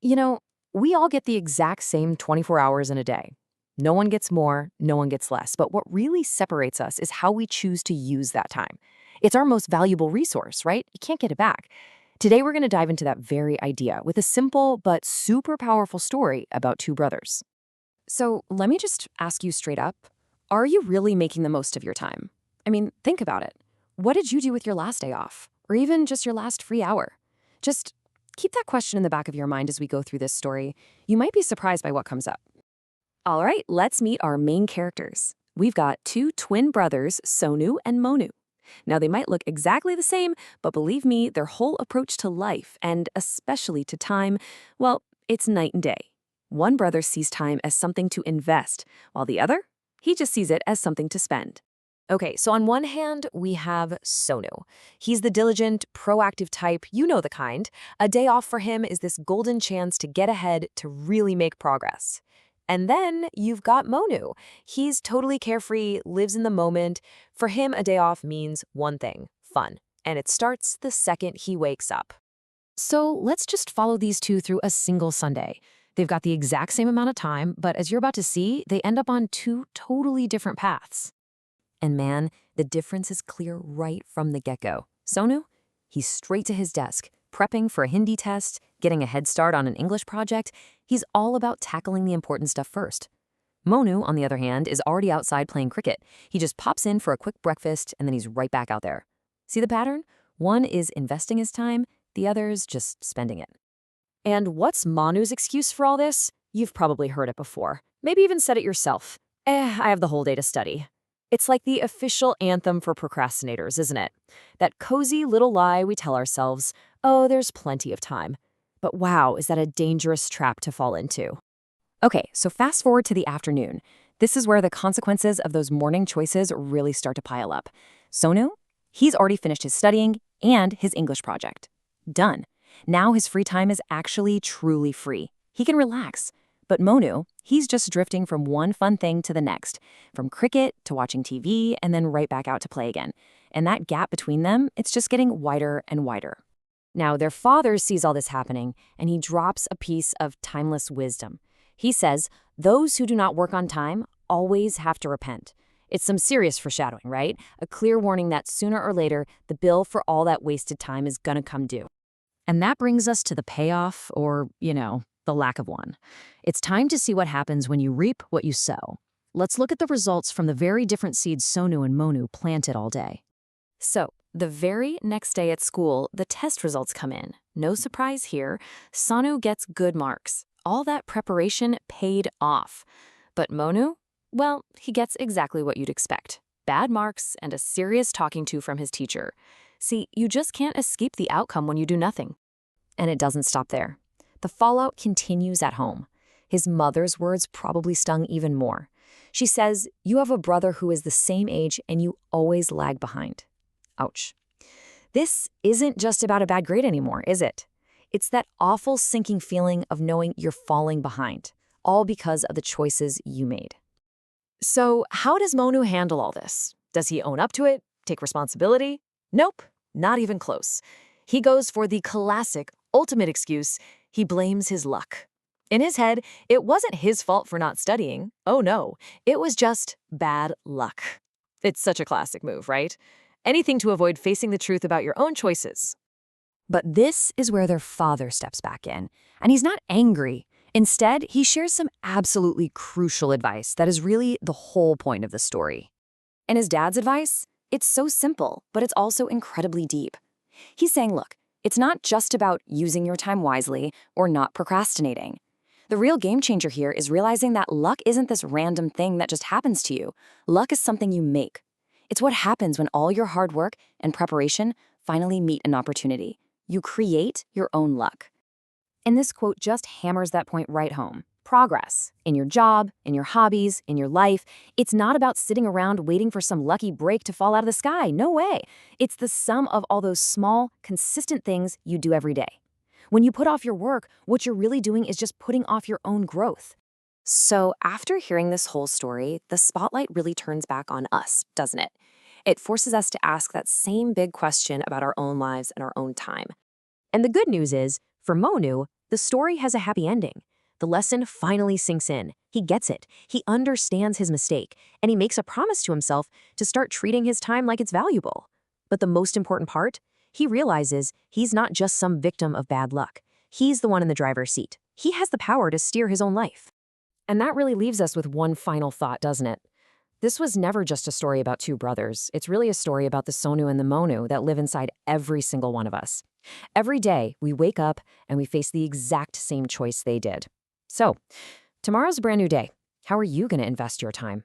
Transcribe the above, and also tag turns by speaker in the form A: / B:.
A: You know, we all get the exact same 24 hours in a day. No one gets more, no one gets less. But what really separates us is how we choose to use that time. It's our most valuable resource, right? You can't get it back. Today, we're going to dive into that very idea with a simple but super powerful story about two brothers. So, let me just ask you straight up, are you really making the most of your time? I mean, think about it. What did you do with your last day off? Or even just your last free hour? Just keep that question in the back of your mind as we go through this story. You might be surprised by what comes up. All right, let's meet our main characters. We've got two twin brothers, Sonu and Monu. Now, they might look exactly the same, but believe me, their whole approach to life, and especially to time, well, it's night and day. One brother sees time as something to invest, while the other, he just sees it as something to spend. Okay, so on one hand, we have Sonu. He's the diligent, proactive type, you know the kind. A day off for him is this golden chance to get ahead, to really make progress. And then you've got Monu. He's totally carefree, lives in the moment. For him, a day off means one thing, fun. And it starts the second he wakes up. So let's just follow these two through a single Sunday. They've got the exact same amount of time, but as you're about to see, they end up on two totally different paths. And man, the difference is clear right from the get-go. Sonu, he's straight to his desk, prepping for a Hindi test, getting a head start on an English project. He's all about tackling the important stuff first. Monu, on the other hand, is already outside playing cricket. He just pops in for a quick breakfast, and then he's right back out there. See the pattern? One is investing his time, the other's just spending it. And what's Manu's excuse for all this? You've probably heard it before. Maybe even said it yourself. I have the whole day to study. It's like the official anthem for procrastinators, isn't it? That cozy little lie we tell ourselves, oh, there's plenty of time. But wow, is that a dangerous trap to fall into? Okay, so fast forward to the afternoon. This is where the consequences of those morning choices really start to pile up. Sonu, he's already finished his studying and his English project. Done. Now his free time is actually truly free. He can relax. But Monu, he's just drifting from one fun thing to the next, from cricket to watching TV and then right back out to play again. And that gap between them, it's just getting wider and wider. Now, their father sees all this happening, and he drops a piece of timeless wisdom. He says, those who do not work on time always have to repent. It's some serious foreshadowing, right? A clear warning that sooner or later, the bill for all that wasted time is gonna come due. And that brings us to the payoff, or, the lack of one. It's time to see what happens when you reap what you sow. Let's look at the results from the very different seeds Sonu and Monu planted all day. So, the very next day at school, the test results come in. No surprise here, Sonu gets good marks. All that preparation paid off. But Monu? Well, he gets exactly what you'd expect. Bad marks and a serious talking to from his teacher. See, you just can't escape the outcome when you do nothing. And it doesn't stop there. The fallout continues at home. His mother's words probably stung even more. She says, you have a brother who is the same age and you always lag behind. Ouch. This isn't just about a bad grade anymore, is it? It's that awful sinking feeling of knowing you're falling behind, all because of the choices you made. So how does Monu handle all this? Does he own up to it? Take responsibility? Nope, not even close. He goes for the classic, ultimate excuse. He blames his luck. In his head, it wasn't his fault for not studying. Oh no, it was just bad luck. It's such a classic move, right? Anything to avoid facing the truth about your own choices. But this is where their father steps back in, and he's not angry. Instead, he shares some absolutely crucial advice that is really the whole point of the story. And his dad's advice? It's so simple, but it's also incredibly deep. He's saying, look, it's not just about using your time wisely or not procrastinating. The real game changer here is realizing that luck isn't this random thing that just happens to you. Luck is something you make. It's what happens when all your hard work and preparation finally meet an opportunity. You create your own luck. And this quote just hammers that point right home. Progress in your job, in your hobbies, in your life. It's not about sitting around waiting for some lucky break to fall out of the sky. No way. It's the sum of all those small, consistent things you do every day. When you put off your work, what you're really doing is just putting off your own growth. So after hearing this whole story, the spotlight really turns back on us, doesn't it? It forces us to ask that same big question about our own lives and our own time. And the good news is, for Monu, The story has a happy ending. The lesson finally sinks in. He gets it. He understands his mistake, and he makes a promise to himself to start treating his time like it's valuable. But the most important part? He realizes he's not just some victim of bad luck. He's the one in the driver's seat. He has the power to steer his own life. And that really leaves us with one final thought, doesn't it? This was never just a story about two brothers. It's really a story about the Sonu and the Monu that live inside every single one of us. Every day, we wake up and we face the exact same choice they did. So, tomorrow's a brand new day. How are you going to invest your time?